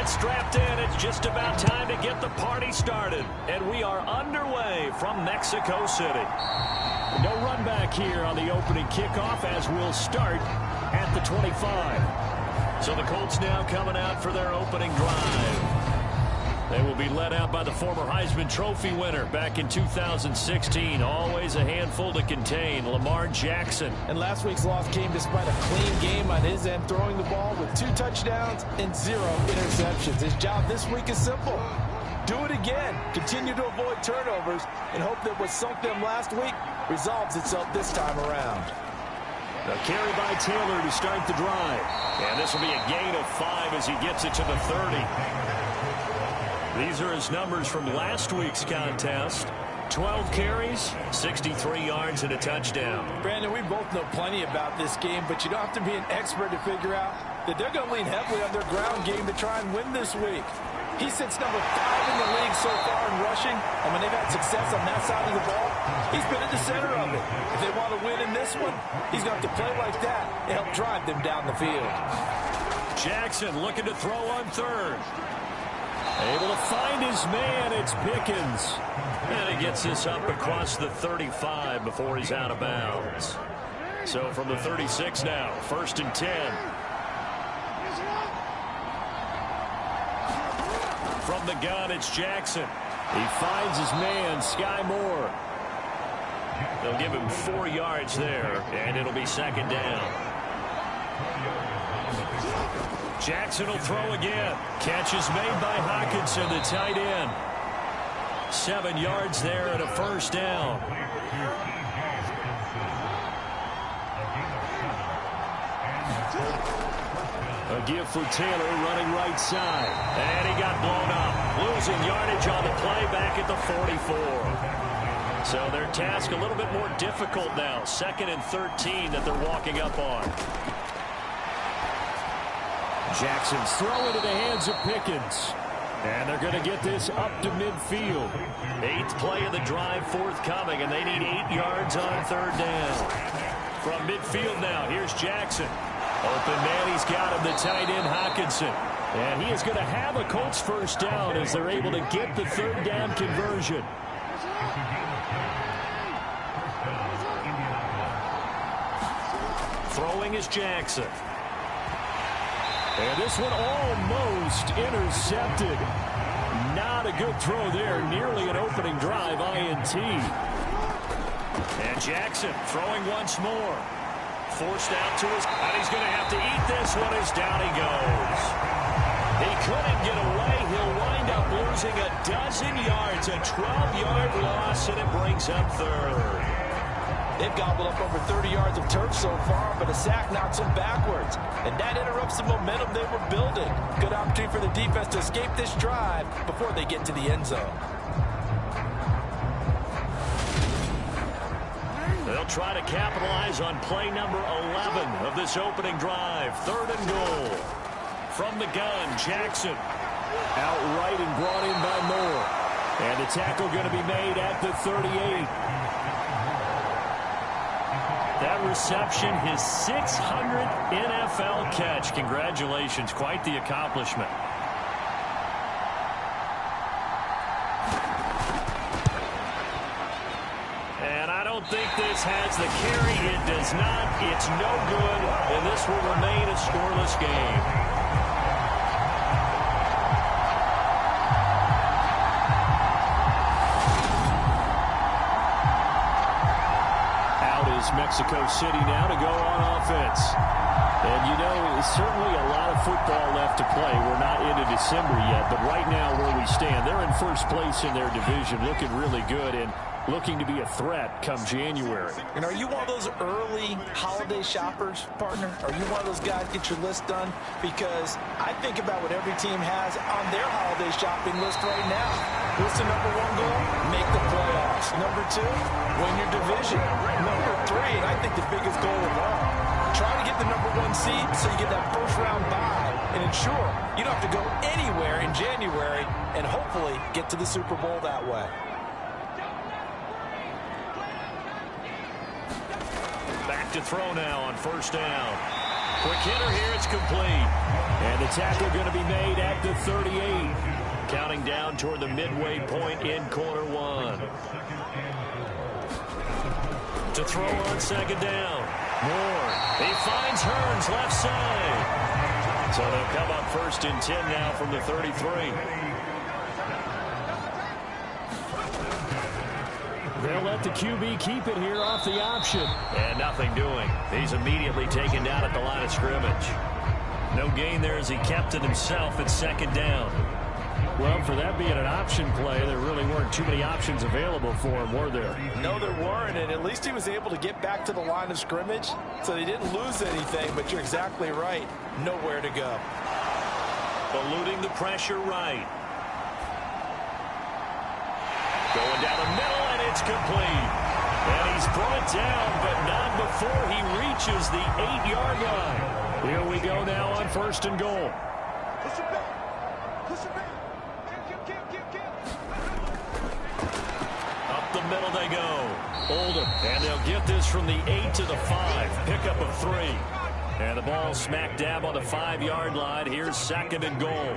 get strapped in. It's just about time to get the party started. And we are underway from Mexico City. No run back here on the opening kickoff as we'll start at the 25. So the Colts now coming out for their opening drive. They will be led out by the former Heisman Trophy winner back in 2016. Always a handful to contain, Lamar Jackson. And last week's loss came despite a clean game on his end, throwing the ball with 2 touchdowns and 0 interceptions. His job this week is simple. Do it again. Continue to avoid turnovers and hope that what sunk them last week resolves itself this time around. A carry by Taylor to start the drive. And this will be a gain of 5 as he gets it to the 30. These are his numbers from last week's contest. 12 carries, 63 yards, and a touchdown. Brandon, we both know plenty about this game, but you don't have to be an expert to figure out that they're going to lean heavily on their ground game to try and win this week. He sits number 5 in the league so far in rushing, and when they've had success on that side of the ball, he's been at the center of it. If they want to win in this one, he's going to have to play like that to help drive them down the field. Jackson looking to throw on third. Able to find his man. It's Pickens. And he gets this up across the 35 before he's out of bounds. So from the 36 now, 1st and 10. From the gun, it's Jackson. He finds his man, Sky Moore. They'll give him 4 yards there, and it'll be 2nd down. Jackson will throw again. Catch is made by Hockenson, the tight end. 7 yards there and a 1st down. A give for Taylor running right side. And he got blown up. Losing yardage on the play back at the 44. So their task a little bit more difficult now. 2nd and 13 that they're walking up on. Jackson's throw into the hands of Pickens. And they're going to get this up to midfield. 8th play of the drive forthcoming, and they need 8 yards on 3rd down. From midfield now, here's Jackson. Open man, he's got him, the tight end Hockenson. And he is going to have a Colts 1st down as they're able to get the 3rd down conversion. Throwing is Jackson. And this one almost intercepted. Not a good throw there. Nearly an opening drive INT. And Jackson throwing once more. Forced out to his... And he's going to have to eat this one as down he goes. He couldn't get away. He'll wind up losing a dozen yards. A 12-yard loss, and it brings up 3rd. They've gobbled up over 30 yards of turf so far, but a sack knocks them backwards. And that interrupts the momentum they were building. Good opportunity for the defense to escape this drive before they get to the end zone. They'll try to capitalize on play number 11 of this opening drive. 3rd and goal. From the gun, Jackson. Outright and brought in by Moore. And the tackle going to be made at the 38. That reception, his 600th NFL catch. Congratulations. Quite the accomplishment. And I don't think this has the carry. It does not. It's no good. And this will remain a scoreless game. Mexico City now to go on offense. And, you know, certainly a lot of football left to play. We're not into December yet, but right now where we stand, they're in 1st place in their division, looking really good and looking to be a threat come January. And are you one of those early holiday shoppers, partner? Are you one of those guys get your list done? Because I think about what every team has on their holiday shopping list right now. What's the number 1 goal? Make the playoffs. Number 2, win your division. Number 3, and I think the biggest goal of all, try to get the number 1 seed so you get that 1st round bye and ensure you don't have to go anywhere in January and hopefully get to the Super Bowl that way. Back to throw now on 1st down. Quick hitter here, it's complete. And the tackle going to be made at the 38. Counting down toward the midway point in quarter one. To throw on second down. Moore. He finds Hearns left side. So they'll come up 1st and 10 now from the 33. They'll let the QB keep it here off the option. And nothing doing. He's immediately taken down at the line of scrimmage. No gain there as he kept it himself at second down. Well, for that being an option play, there really weren't too many options available for him, were there? No, there weren't, and at least he was able to get back to the line of scrimmage, so they didn't lose anything, but you're exactly right. Nowhere to go. Eluding the pressure right. Going down the middle, and it's complete. And he's brought down, but not before he reaches the 8-yard line. Here we go now on 1st and goal. Up the middle they go. Oldham, and they'll get this from the 8 to the 5. Pickup of 3. And the ball smack dab on the 5-yard line. Here's 2nd and goal.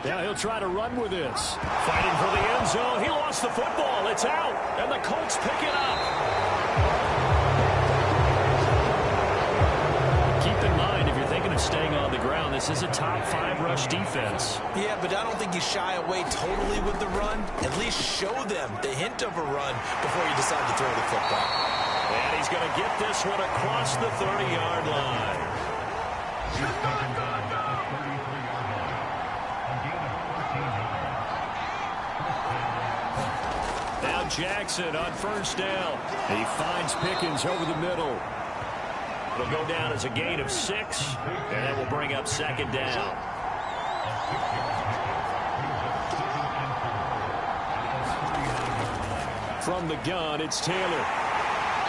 Yeah, he'll try to run with this. Fighting for the end zone. He lost the football. It's out. And the Colts pick it up. Keep in mind, if you're thinking of staying on the ground, this is a top 5 rush defense. Yeah, but I don't think you shy away totally with the run. At least show them the hint of a run before you decide to throw the football. And he's going to get this one across the 30-yard line. Now Jackson on 1st down. He finds Pickens over the middle. It'll go down as a gain of 6, and that will bring up 2nd down. From the gun, it's Taylor.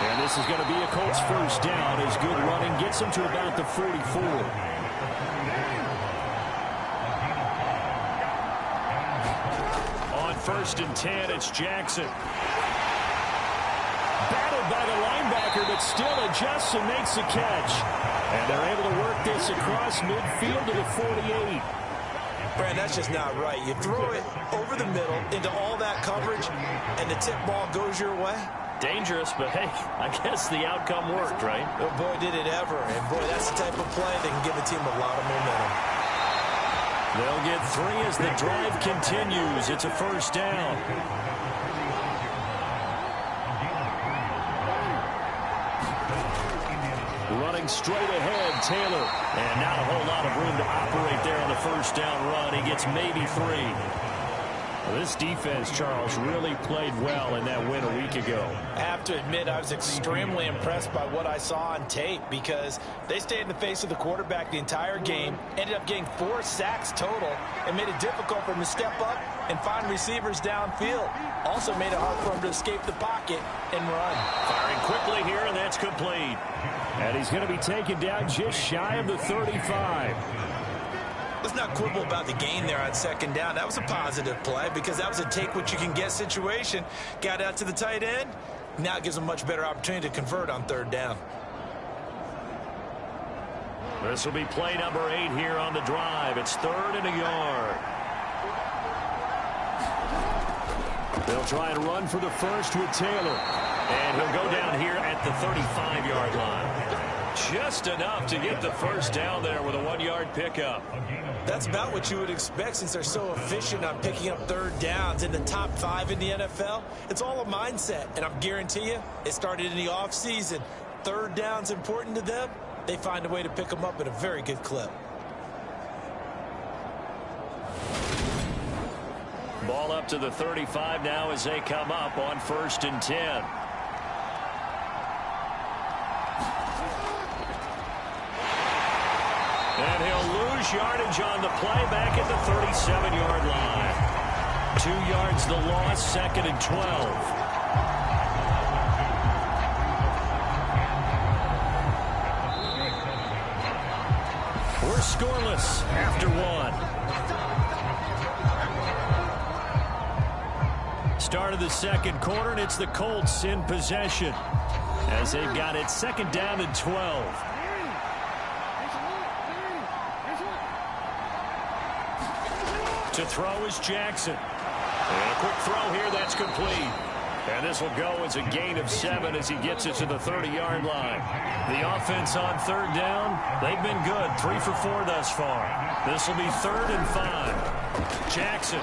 And this is going to be a Colts 1st down as good running gets him to about the 44. On 1st and 10, it's Jackson. Battled by the linebacker, but still adjusts and makes a catch. And they're able to work this across midfield to the 48. Brad, that's just not right. You throw it over the middle into all that coverage, and the tip ball goes your way. Dangerous, but hey, I guess the outcome worked, right? Oh, boy, did it ever. And, boy, that's the type of play that can give a team a lot of momentum. They'll get 3 as the drive continues. It's a 1st down. Running straight ahead, Taylor. And not a whole lot of room to operate there on the 1st down run. He gets maybe 3. Well, this defense, Charles, really played well in that win a week ago. I have to admit, I was extremely impressed by what I saw on tape because they stayed in the face of the quarterback the entire game, ended up getting 4 sacks total, and made it difficult for him to step up and find receivers downfield. Also made it hard for him to escape the pocket and run. Firing quickly here, and that's complete. And he's going to be taken down just shy of the 35. Let's not quibble about the gain there on 2nd down. That was a positive play because that was a take-what-you-can-get situation. Got out to the tight end. Now it gives them a much better opportunity to convert on 3rd down. This will be play number 8 here on the drive. It's 3rd and a yard. They'll try and run for the 1st with Taylor. And he'll go down here at the 35-yard line. Just enough to get the 1st down there with a 1-yard pickup. That's about what you would expect since they're so efficient on picking up 3rd downs in the top 5 in the NFL. It's all a mindset, and I guarantee you it started in the offseason. 3rd down's important to them. They find a way to pick them up at a very good clip. Ball up to the 35 now as they come up on 1st and 10. And he'll lose yardage on the play back at the 37-yard line. 2 yards the loss, 2nd and 12. We're scoreless after 1. Start of the 2nd quarter, and it's the Colts in possession. as they've got it second down and 12. To throw is Jackson. And a quick throw here, that's complete. And this will go as a gain of 7 as he gets it to the 30-yard line. The offense on third down, they've been good, 3 for 4 thus far. This will be 3rd and 5. Jackson.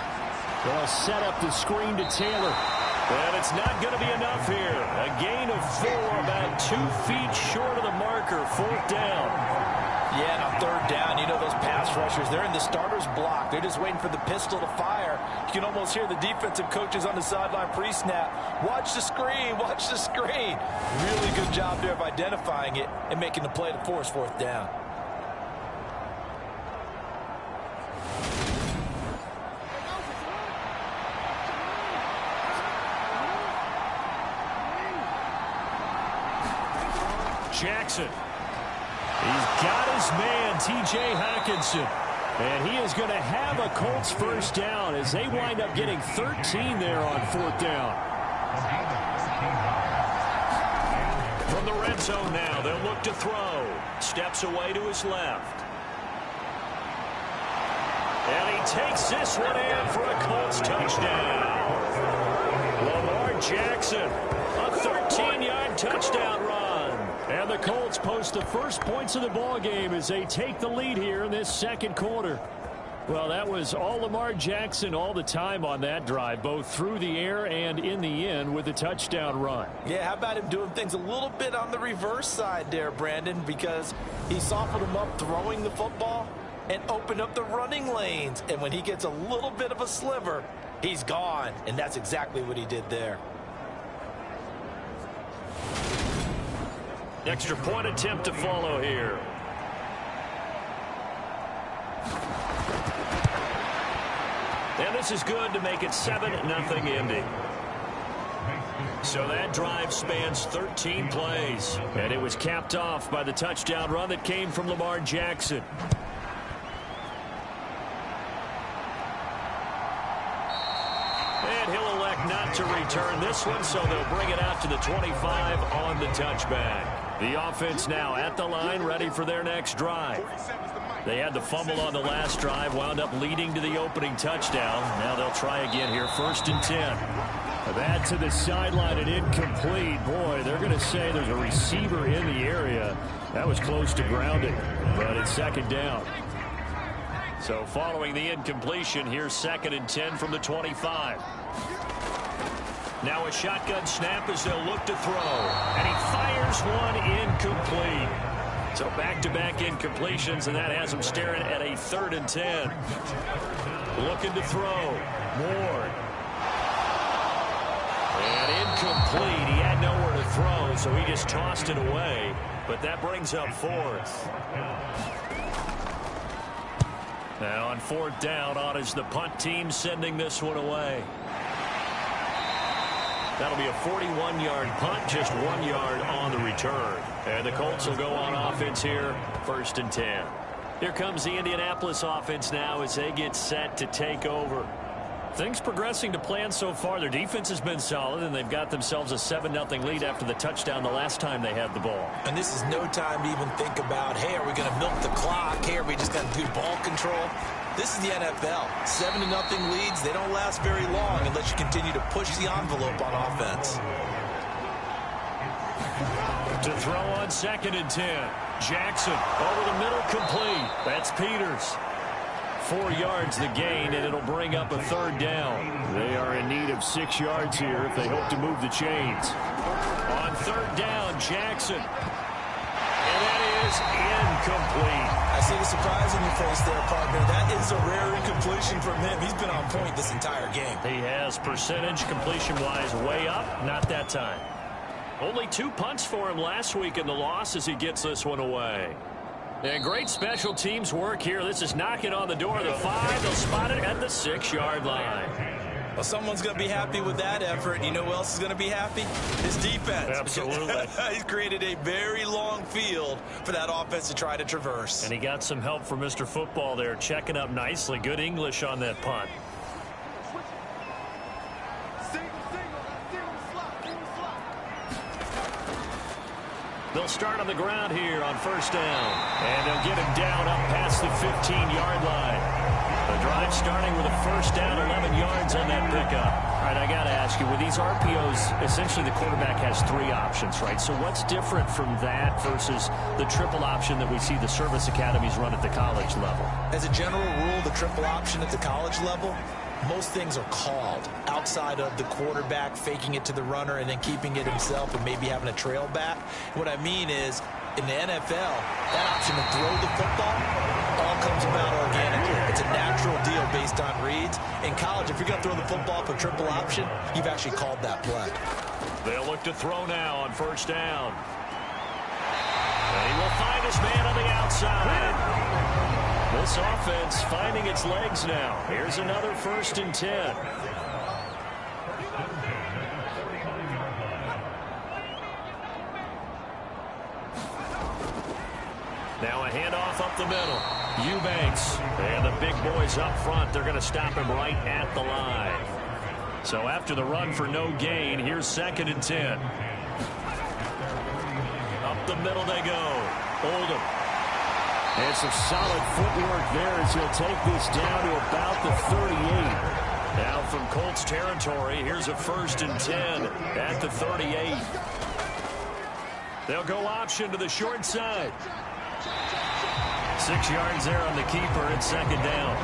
They'll set up the screen to Taylor. And it's not going to be enough here. A gain of 4, about 2 feet short of the marker, 4th down. Yeah, and on third down, you know those pass rushers, they're in the starter's block. They're just waiting for the pistol to fire. You can almost hear the defensive coaches on the sideline pre-snap. Watch the screen, watch the screen. Really good job there of identifying it and making the play to force 4th down. Jackson. He's got his man, T.J. Hockenson. And he is going to have a Colts first down as they wind up getting 13 there on 4th down. From the red zone now, they'll look to throw. Steps away to his left. And he takes this one in for a Colts touchdown. Lamar Jackson, a 13-yard touchdown run. And the Colts post the first points of the ball game as they take the lead here in this second quarter. Well, that was all Lamar Jackson all the time on that drive, both through the air and in the end with a touchdown run. Yeah, how about him doing things a little bit on the reverse side there, Brandon, because he softened him up throwing the football and opened up the running lanes. And when he gets a little bit of a sliver, he's gone. And that's exactly what he did there. Extra point attempt to follow here. And this is good to make it 7-0 Indy. So that drive spans 13 plays. And it was capped off by the touchdown run that came from Lamar Jackson. And he'll elect not to return this one, so they'll bring it out to the 25 on the touchback. The offense now at the line, ready for their next drive. They had the fumble on the last drive, wound up leading to the opening touchdown. Now they'll try again here, 1st and 10. That to the sideline and incomplete. Boy, they're going to say there's a receiver in the area. That was close to grounding, but it's 2nd down. So following the incompletion, here's 2nd and 10 from the 25. Now a shotgun snap as they'll look to throw. And he fires one incomplete. So back-to-back incompletions, and that has him staring at a 3rd and 10. Looking to throw. Ward. And incomplete. He had nowhere to throw, so he just tossed it away. But that brings up 4th. Now on 4th down, on is the punt team sending this one away. That'll be a 41-yard punt, just 1 yard on the return. And the Colts will go on offense here, 1st and 10. Here comes the Indianapolis offense now as they get set to take over. Things progressing to plan so far. Their defense has been solid, and they've got themselves a 7-0 lead after the touchdown the last time they had the ball. And this is no time to even think about, hey, are we going to milk the clock? Hey, are we just going to do ball control? This is the NFL. 7-0 leads, they don't last very long unless you continue to push the envelope on offense. To throw on 2nd and 10. Jackson over the middle, complete. That's Peters. 4 yards the gain, and it'll bring up a 3rd down. They are in need of 6 yards here if they hope to move the chains. On 3rd down, Jackson. And that is incomplete. I see the surprise in your face there, partner. That is a rare incompletion from him. He's been on point this entire game. He has percentage completion-wise way up. Not that time. Only 2 punts for him last week in the loss as he gets this one away. And great special teams work here. This is knocking on the door of the 5. They'll spot it at the 6-yard line. Well, someone's going to be happy with that effort. You know who else is going to be happy? His defense. Absolutely. He's created a very long field for that offense to try to traverse. And he got some help from Mr. Football there, checking up nicely. Good English on that punt. They'll start on the ground here on first down. And they'll get him down up past the 15-yard line. The drive starting with a first down, 11 yards on that pickup. All right, I got to ask you, with these RPOs, essentially the quarterback has 3 options, right? So what's different from that versus the triple option that we see the service academies run at the college level? As a general rule, the triple option at the college level, most things are called outside of the quarterback faking it to the runner and then keeping it himself and maybe having a trail back. What I mean is, in the NFL, that option to throw the football all comes about organically. It's a natural deal based on reads. In college, if you're going to throw the football for triple option, you've actually called that play. They'll look to throw now on first down. And he will find his man on the outside. This offense finding its legs now. Here's another 1st and 10. Now a handoff up the middle. Eubanks and the big boys up front. They're going to stop him right at the line. So after the run for no gain, here's 2nd and 10. Up the middle they go. Oldham. And some solid footwork there as he'll take this down to about the 38. Now from Colts territory, here's a 1st and 10 at the 38. They'll go option to the short side. 6 yards there on the keeper at 2nd down.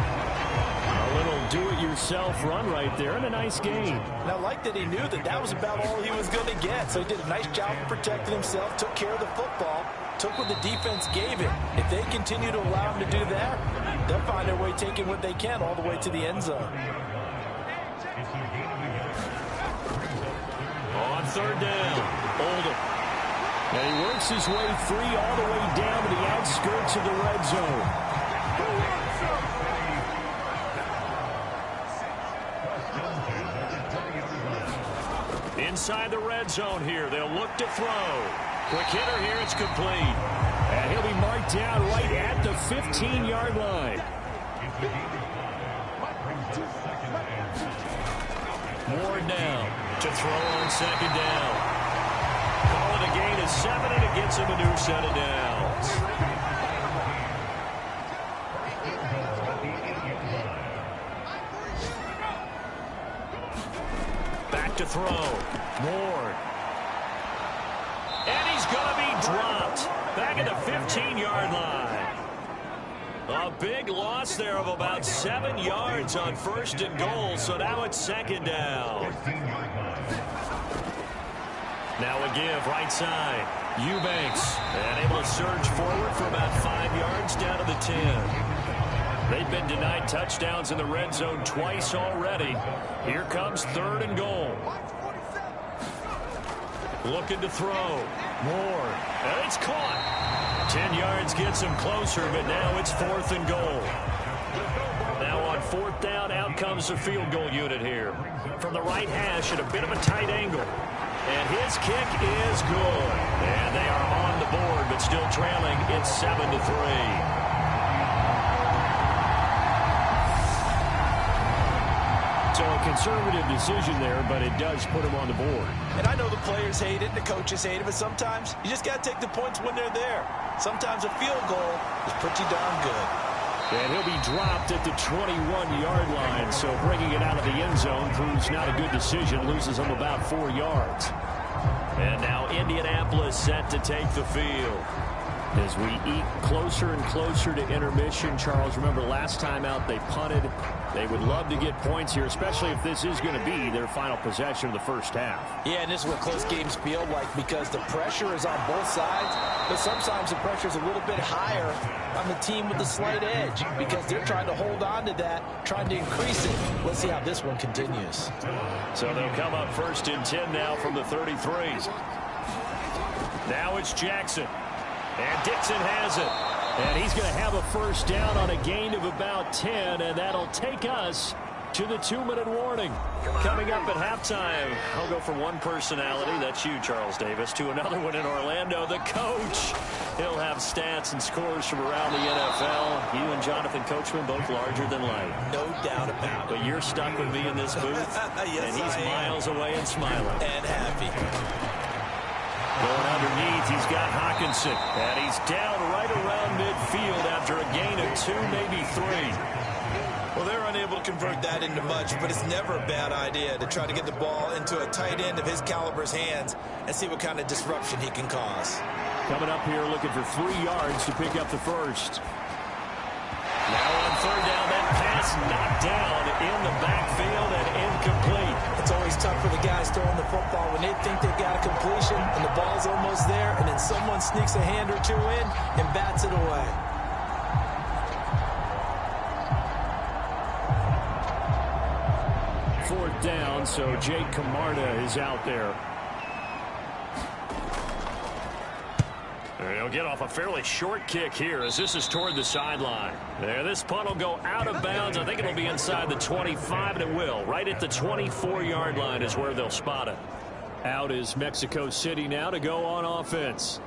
A little do-it-yourself run right there and a nice gain. And I like that he knew that that was about all he was going to get. So he did a nice job of protecting himself, took care of the football, took what the defense gave him. If they continue to allow him to do that, they'll find their way taking what they can all the way to the end zone. On 3rd down, Oldham. And he works his way free all the way down to the outskirts of the red zone. Inside the red zone here, they'll look to throw. Quick hitter here, it's complete. And he'll be marked down right at the 15-yard line. Ward down to throw on 2nd down. Call it a gain of 7, and it gets him a new set of downs. Back to throw. Ward. And he's going to be dropped back at the 15-yard line. A big loss there of about 7 yards on 1st and goal, so now it's 2nd down. Now a give right side. Eubanks and able to surge forward for about 5 yards down to the 10. They've been denied touchdowns in the red zone twice already. Here comes 3rd and goal. Looking to throw. Moore. And it's caught. 10 yards gets him closer, but now it's 4th and goal. Now on 4th down, out comes the field goal unit here. From the right hash at a bit of a tight angle. And his kick is good. And they are on the board, but still trailing. It's 7-3. So a conservative decision there, but it does put him on the board. And I know the players hate it, the coaches hate it, but sometimes you just got to take the points when they're there. Sometimes a field goal is pretty darn good. And he'll be dropped at the 21-yard line, so bringing it out of the end zone proves not a good decision, loses him about 4 yards. And now Indianapolis set to take the field. As we eat closer and closer to intermission, Charles, remember last time out they punted. They would love to get points here, especially if this is going to be their final possession of the first half. Yeah, and this is what close games feel like because the pressure is on both sides, but sometimes the pressure is a little bit higher on the team with the slight edge because they're trying to hold on to that, trying to increase it. Let's see how this one continues. So they'll come up 1st and 10 now from the 33. Now it's Jackson. And Dixon has it. And he's going to have a first down on a gain of about 10, and that'll take us to the 2-minute warning. Coming up at halftime, I'll go from one personality, that's you, Charles Davis, to another one in Orlando, the coach. He'll have stats and scores from around the NFL. You and Jonathan Coachman both larger than life. No doubt about it. But you're stuck with me in this booth, yes, and he's miles away and smiling. And happy. Going underneath, he's got Hawkinson. And he's down right around midfield after a gain of 2, maybe 3. Well, they're unable to convert that into much, but it's never a bad idea to try to get the ball into a tight end of his caliber's hands and see what kind of disruption he can cause. Coming up here looking for 3 yards to pick up the first. Now on third down, that pass knocked down in the backfield and incomplete. It's always tough for the guys throwing the football when they think they've got a completion and the ball's almost there, and then someone sneaks a hand or 2 in and bats it away. Fourth down, so Jake Camarda is out there. He'll get off a fairly short kick here as this is toward the sideline. There, this punt will go out of bounds. I think it'll be inside the 25, and it will. Right at the 24-yard line is where they'll spot it. Out is Mexico City now to go on offense.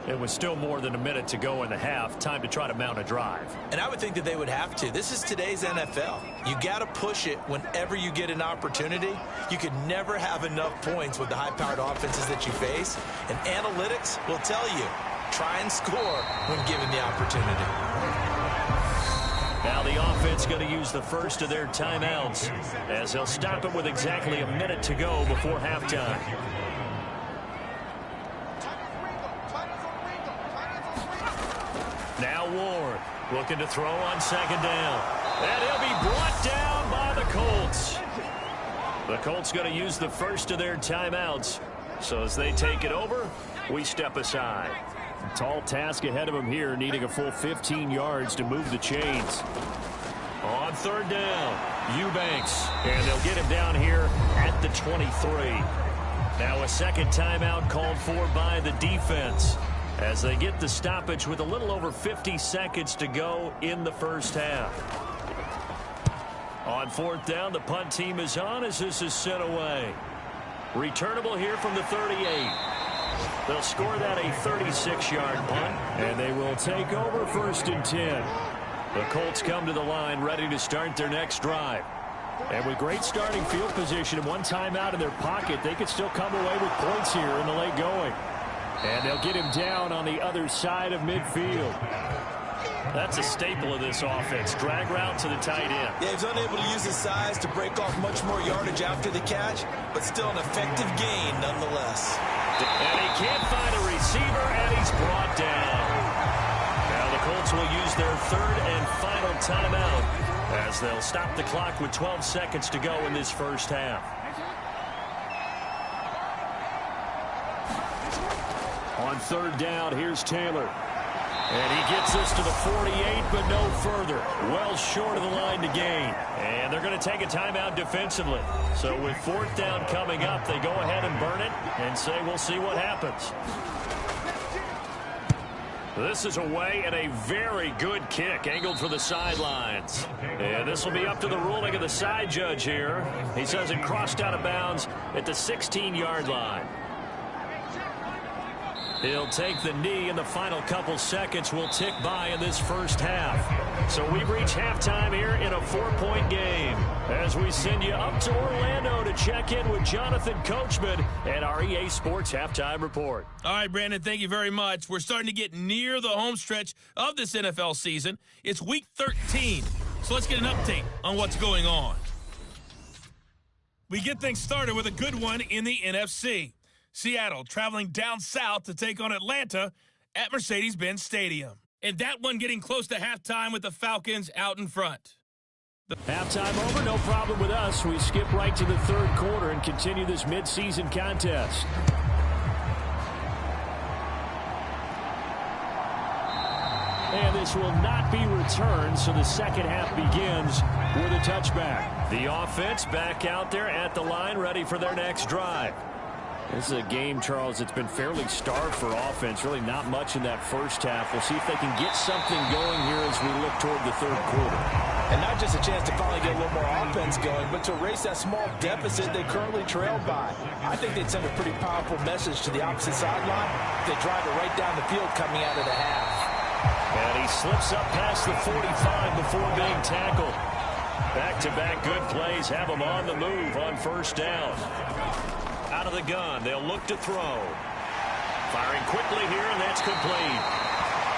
It was still more than a minute to go in the half. Time to try to mount a drive. And I would think that they would have to. This is today's NFL. You got to push it whenever you get an opportunity. You could never have enough points with the high-powered offenses that you face. And analytics will tell you, try and score when given the opportunity. Now the offense going to use the first of their timeouts as they'll stop it with exactly a minute to go before halftime. Now Ward looking to throw on second down. And he'll be brought down by the Colts. The Colts going to use the first of their timeouts. So as they take it over, we step aside. A tall task ahead of them here, needing a full 15 yards to move the chains. On third down, Eubanks. And they'll get him down here at the 23. Now a second timeout called for by the defense, as they get the stoppage with a little over 50 seconds to go in the first half. On fourth down, the punt team is on as this is sent away. Returnable here from the 38. They'll score that a 36-yard punt, and they will take over first and 10. The Colts come to the line ready to start their next drive. And with great starting field position and one timeout in their pocket, they could still come away with points here in the late going. And they'll get him down on the other side of midfield. That's a staple of this offense. Drag route to the tight end. Yeah, he's unable to use his size to break off much more yardage after the catch, but still an effective gain nonetheless. And he can't find a receiver, and he's brought down. Now the Colts will use their third and final timeout as they'll stop the clock with 12 seconds to go in this first half. On third down, here's Taylor. And he gets this to the 48, but no further. Well short of the line to gain. And they're going to take a timeout defensively. So with fourth down coming up, they go ahead and burn it and say we'll see what happens. This is away and a very good kick, angled for the sidelines. And this will be up to the ruling of the side judge here. He says it crossed out of bounds at the 16-yard line. He'll take the knee, and the final couple seconds will tick by in this first half. So we reach halftime here in a 4-point game as we send you up to Orlando to check in with Jonathan Coachman and our EA Sports Halftime Report. All right, Brandon, thank you very much. We're starting to get near the home stretch of this NFL season. It's Week 13, so let's get an update on what's going on. We get things started with a good one in the NFC. Seattle traveling down south to take on Atlanta at Mercedes-Benz Stadium. And that one getting close to halftime with the Falcons out in front. Halftime over, no problem with us. We skip right to the third quarter and continue this midseason contest. And this will not be returned, so the second half begins with a touchback. The offense back out there at the line, ready for their next drive. This is a game, Charles, that's been fairly starved for offense. Really not much in that first half. We'll see if they can get something going here as we look toward the third quarter. And not just a chance to finally get a little more offense going, but to erase that small deficit they currently trailed by. I think they'd send a pretty powerful message to the opposite sideline if they drive it right down the field coming out of the half. And he slips up past the 45 before being tackled. Back-to-back good plays have him on the move on first down. Out of the gun, they'll look to throw. Firing quickly here, and that's complete.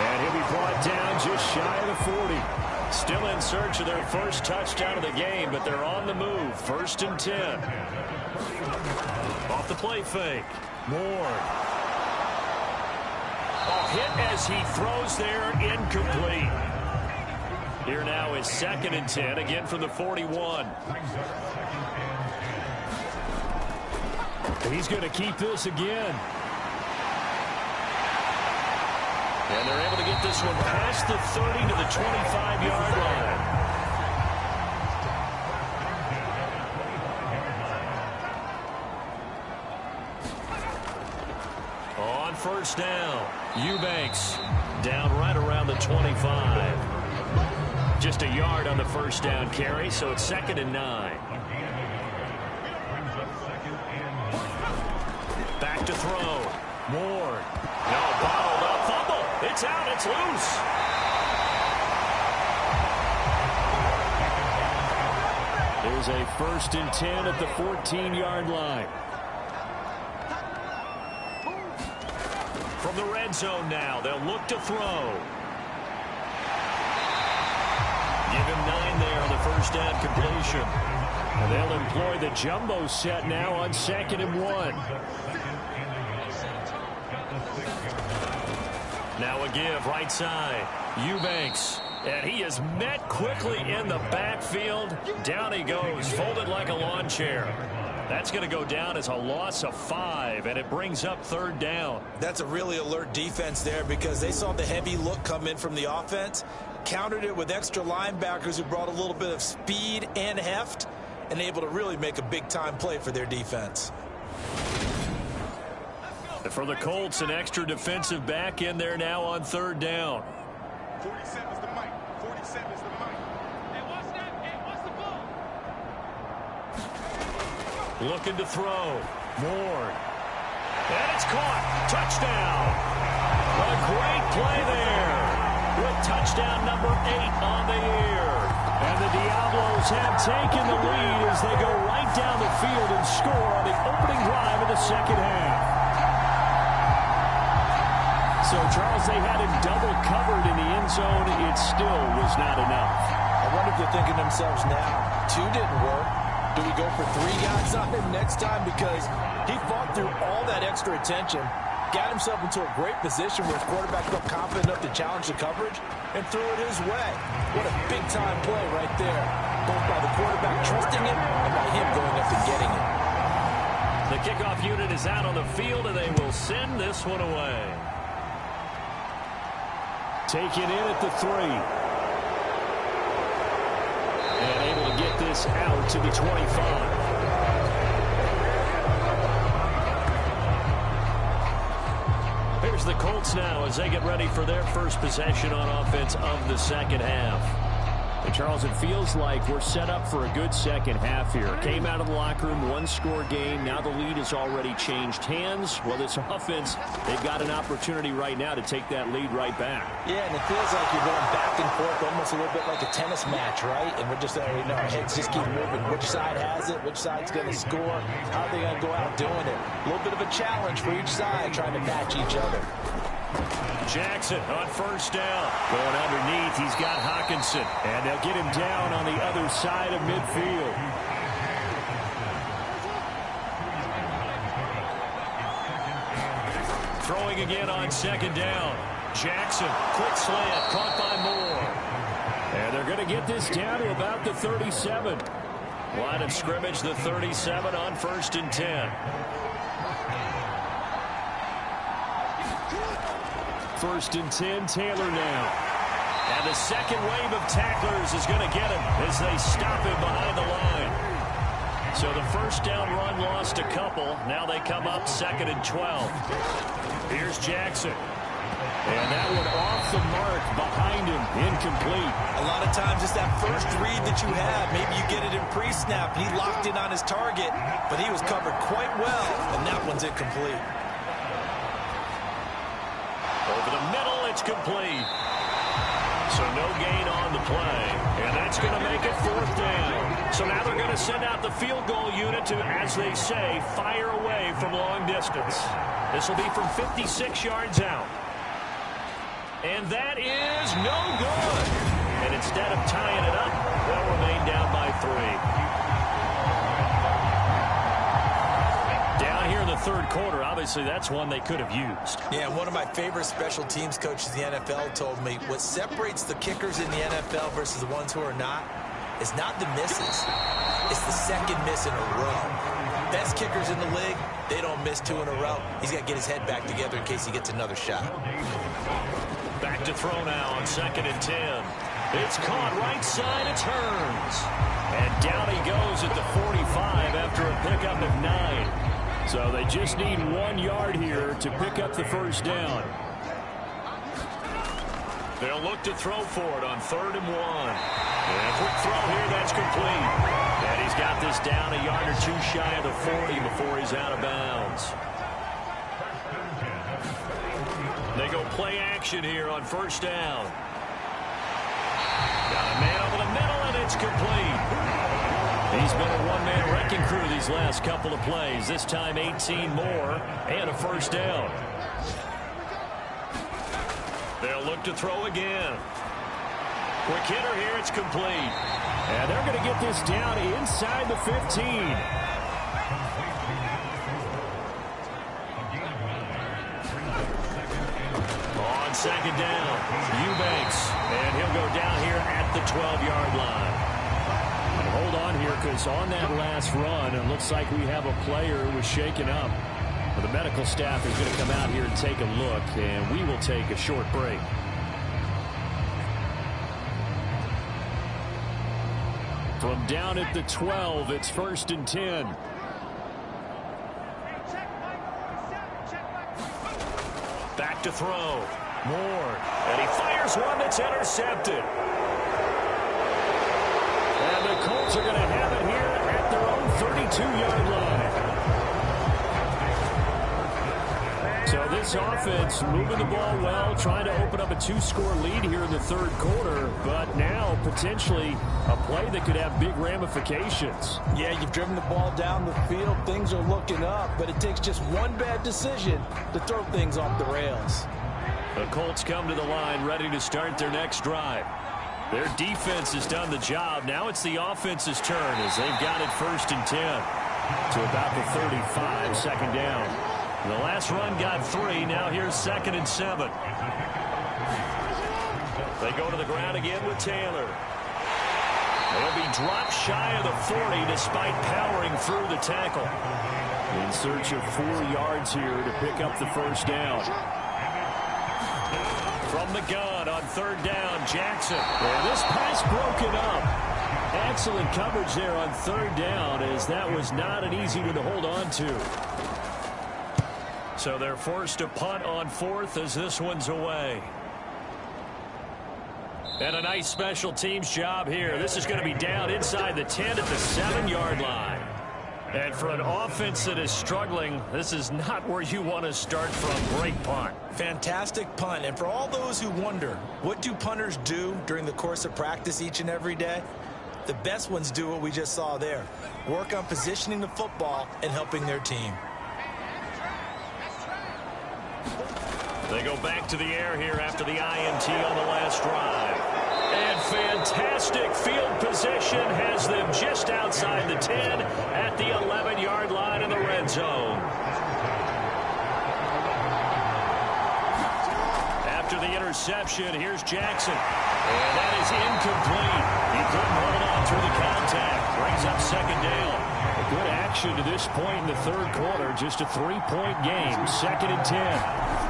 And he'll be brought down just shy of the 40. Still in search of their first touchdown of the game, but they're on the move. 1st and 10. Off the play fake. Moore. Hit as he throws there, incomplete. Here now is 2nd and 10, again from the 41. He's going to keep this again. And they're able to get this one past the 30 to the 25-yard line. On 1st down, Eubanks down right around the 25. Just a yard on the 1st down carry, so it's 2nd and 9. Back to throw. Ward. No, bottled up. Fumble. It's out. It's loose. There's a 1st and 10 at the 14-yard line. From the red zone now, they'll look to throw. Give him 9 there on the 1st down completion. And they'll employ the jumbo set now on 2nd and 1. Now a give right side. Eubanks. And he is met quickly in the backfield. Down he goes, folded like a lawn chair. That's going to go down as a loss of 5, and it brings up 3rd down. That's a really alert defense there because they saw the heavy look come in from the offense, countered it with extra linebackers who brought a little bit of speed and heft, and able to really make a big-time play for their defense. For the Colts, an extra defensive back in there now on 3rd down. 47 is the mic. 47 is the mic. Hey, what's that? Hey, what's the ball? Looking to throw. Ward. And it's caught. Touchdown. A great play there. With touchdown number 8 on the year. And the Diablos have taken the lead as they go right down the field and score on the opening drive of the 2nd half. So, Charles, they had him double covered in the end zone. It still was not enough. I wonder if they're thinking to themselves now, 2 didn't work. Do we go for 3 guys on him next time? Because he fought through all that extra attention, got himself into a great position where his quarterback felt confident enough to challenge the coverage and threw it his way. What a big-time play right there, both by the quarterback trusting it and by him going up and getting it. The kickoff unit is out on the field, and they will send this one away. Taken in at the 3. And able to get this out to the 25. Here's the Colts now as they get ready for their first possession on offense of the 2nd half. And Charles, it feels like we're set up for a good 2nd half here. Came out of the locker room, 1-score game. Now the lead has already changed hands. Well, this offense, they've got an opportunity right now to take that lead right back. Yeah, and it feels like you're going back and forth, almost a little bit like a tennis match, right? And we're just, our heads just keep moving. Which side has it? Which side's going to score? How are they going to go out doing it? A little bit of a challenge for each side, trying to match each other. Jackson on 1st down. Going underneath, he's got Hawkinson. And they'll get him down on the other side of midfield. Throwing again on 2nd down. Jackson, quick slant, caught by Moore. And they're going to get this down to about the 37. Line of scrimmage, the 37 on 1st and 10. 1st and 10, Taylor now. And the second wave of tacklers is going to get him as they stop him behind the line. So the 1st down run lost a couple. Now they come up 2nd and 12. Here's Jackson. And that one off the mark behind him, incomplete. A lot of times it's that first read that you have. Maybe you get it in pre-snap. He locked in on his target, but he was covered quite well, and that one's incomplete. Over the middle, it's complete. So no gain on the play, and that's going to make it 4th down. So now they're going to send out the field goal unit to, as they say, fire away from long distance. This will be from 56 yards out. And that is no good. And instead of tying it up, they'll remain down by 3. Down here in the 3rd quarter, obviously that's one they could have used. Yeah, one of my favorite special teams coaches in the NFL told me what separates the kickers in the NFL versus the ones who are not is not the misses. It's the second miss in a row. Best kickers in the league, they don't miss 2 in a row. He's got to get his head back together in case he gets another shot. Back to throw now on 2nd and 10. It's caught right side, it turns. And down he goes at the 45 after a pickup of 9. So they just need 1 yard here to pick up the 1st down. They'll look to throw for it on 3rd and 1. And a quick throw here, that's complete. And he's got this down a yard or 2 shy of the 40 before he's out of bounds. They go play action here on 1st down. Got a man over the middle, and it's complete. He's been a one-man wrecking crew these last couple of plays. This time 18 more and a 1st down. They'll look to throw again. Quick hitter here, it's complete. And they're going to get this down inside the 15. On 2nd down, Eubanks. And he'll go down here at the 12-yard line. Hold on here, because on that last run, it looks like we have a player who was shaken up. But the medical staff is going to come out here and take a look, and we will take a short break. From down at the 12, it's 1st and 10. Back to throw. Moore. And he fires one that's intercepted. And the Colts are going to have it here at their own 32-yard line. So this offense moving the ball well, trying to open up a 2-score lead here in the 3rd quarter, but now potentially a play that could have big ramifications. Yeah, you've driven the ball down the field. Things are looking up, but it takes just one bad decision to throw things off the rails. The Colts come to the line ready to start their next drive. Their defense has done the job. Now it's the offense's turn as they've got it 1st and 10 to about the 35, 2nd down. The last run got 3. Now here's 2nd and 7. They go to the ground again with Taylor. They'll be dropped shy of the 40 despite powering through the tackle. In search of 4 yards here to pick up the 1st down. From the gun on 3rd down, Jackson. And this pass broken up. Excellent coverage there on 3rd down, as that was not an easy one to hold on to. So they're forced to punt on 4th as this one's away. And a nice special teams job here. This is going to be down inside the 10 at the 7-yard line. And for an offense that is struggling, this is not where you want to start from. Great punt. Fantastic punt. And for all those who wonder, what do punters do during the course of practice each and every day? The best ones do what we just saw there. Work on positioning the football and helping their team. They go back to the air here after the INT on the last drive. And fantastic field position has them just outside the 10 at the 11-yard line in the red zone. After the interception, here's Jackson. And that is incomplete. He couldn't hold on through the contact. Brings up 2nd down. A good action to this point in the 3rd quarter. Just a 3-point game. 2nd and 10.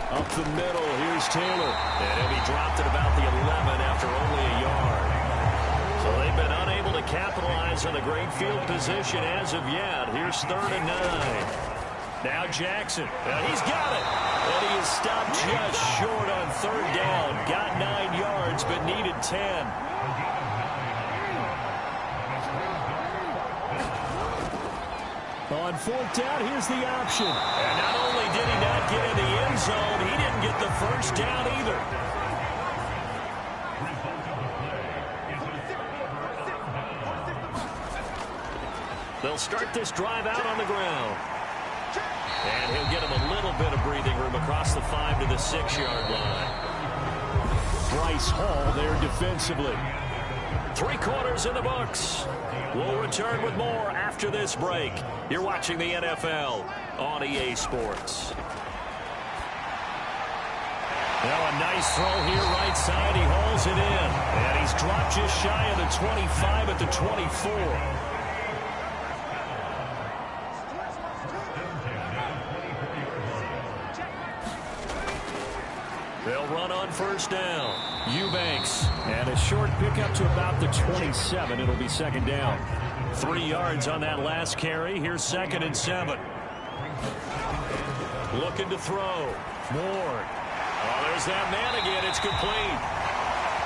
Up the middle, here's Taylor. And he'll be dropped at about the 11 after only a yard. So they've been unable to capitalize on a great field position as of yet. Here's 3rd and 9. Now Jackson. And he's got it. And he is stopped just short on 3rd down. Got 9 yards, but needed 10. On 4th down, here's the option. And not only did he not get in the end zone, he didn't get the 1st down either. They'll start this drive out on the ground. And he'll get him a little bit of breathing room across the 5 to the 6-yard line. Bryce Hall there defensively. 3 quarters in the books. We'll return with more after this break. You're watching the NFL on EA Sports. Now a nice throw here right side. He hauls it in. And he's dropped just shy of the 25 at the 24. They'll run on first down. Eubanks. And a short pickup to about the 27. It'll be second down. 3 yards on that last carry. Here's 2nd and 7. Looking to throw. Moore. Oh, there's that man again. It's complete.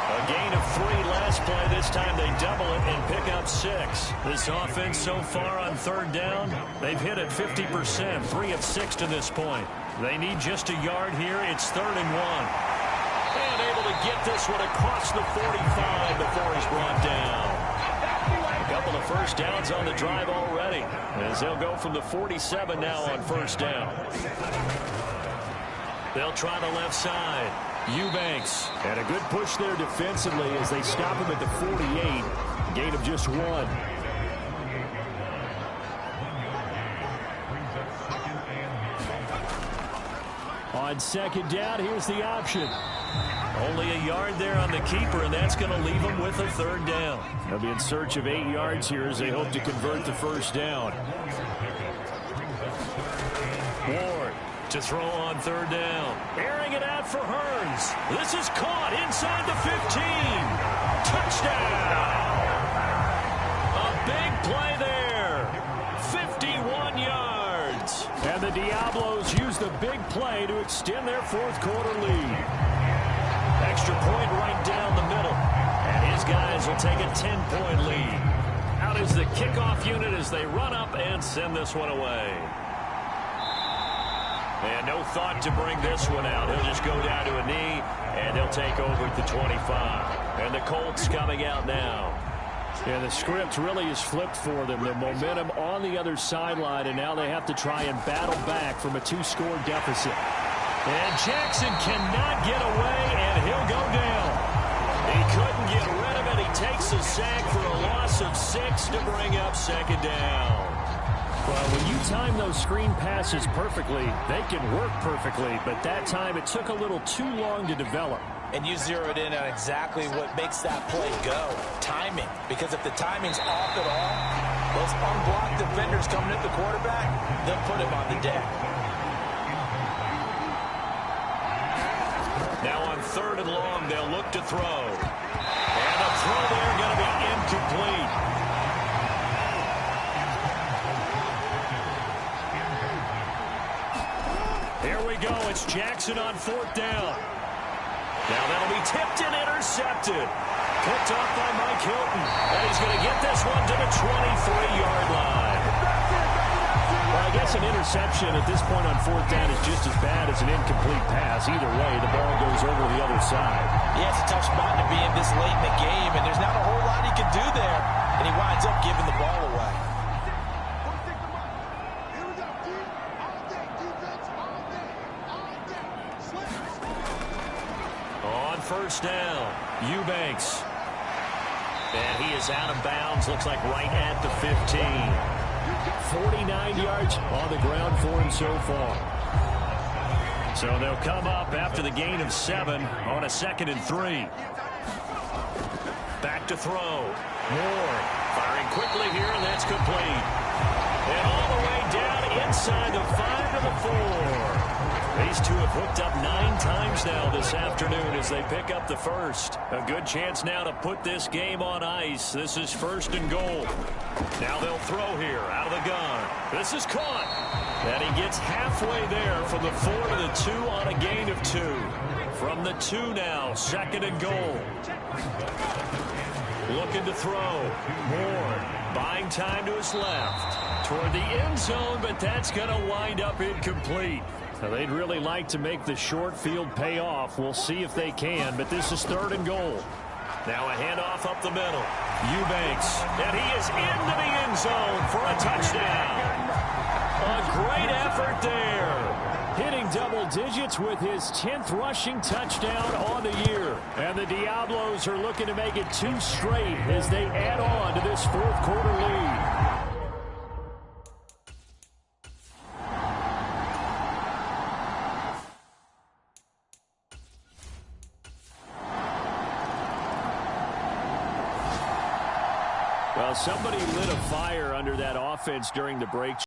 A gain of 3 last play. This time they double it and pick up 6. This offense so far on 3rd down, they've hit it 50%. 3 of 6 to this point. They need just a yard here. It's 3rd and 1. And able to get this one across the 45 before he's brought down. A couple of first downs on the drive already, as they'll go from the 47 now on first down. They'll try the left side. Eubanks. And a good push there defensively as they stop him at the 48. Gain of just 1. On second down, here's the option. Only a yard there on the keeper, and that's going to leave them with a 3rd down. They'll be in search of 8 yards here as they hope to convert the first down. Ward to throw on 3rd down. Airing it out for Hearns. This is caught inside the 15. Touchdown! A big play there. 51 yards. And the Diablos use the big play to extend their 4th quarter lead. Extra point right down the middle. And his guys will take a 10-point lead. Out is the kickoff unit as they run up and send this one away. And no thought to bring this one out. He'll just go down to a knee, and they'll take over at the 25. And the Colts coming out now. And the script really is flipped for them. The momentum on the other sideline, and now they have to try and battle back from a 2-score deficit. And Jackson cannot get away, and he'll go down. He couldn't get rid of it. He takes a sack for a loss of 6 to bring up 2nd down. Well, when you time those screen passes perfectly, they can work perfectly, but that time it took a little too long to develop. And you zeroed in on exactly what makes that play go. Timing. Because if the timing's off at all, those unblocked defenders coming at the quarterback, they'll put him on the deck. Now on 3rd and long, they'll look to throw. And a throw there going to be incomplete. Here we go. It's Jackson on 4th down. Now that'll be tipped and intercepted. Picked off by Mike Hilton. And he's going to get this one to the 23-yard line. Well, I guess an interception at this point on 4th down is just as bad as an incomplete pass. Either way, the ball goes over the other side. Yeah, it's a tough spot to be in this late in the game, and there's not a whole lot he can do there. And he winds up giving the ball away. On first down, Eubanks. And he is out of bounds, looks like right at the 15. 49 yards on the ground for him so far. So they'll come up after the gain of 7 on a 2nd and 3. Back to throw. Moore firing quickly here, and that's complete. And all the way down inside the 5 to the 4. These two have hooked up 9 times now this afternoon as they pick up the first. A good chance now to put this game on ice. This is 1st and goal. Now they'll throw here out of the gun. This is caught. And he gets halfway there from the 4 to the 2 on a gain of 2. From the 2 now, 2nd and goal. Looking to throw. Moore buying time to his left. Toward the end zone, but that's going to wind up incomplete. Now, they'd really like to make the short field pay off. We'll see if they can, but this is 3rd and goal. Now a handoff up the middle. Eubanks, and he is into the end zone for a touchdown. A great effort there. Hitting double digits with his 10th rushing touchdown on the year. And the Diablos are looking to make it 2 straight as they add on to this fourth quarter lead. Well, somebody lit a fire under that offense during the break.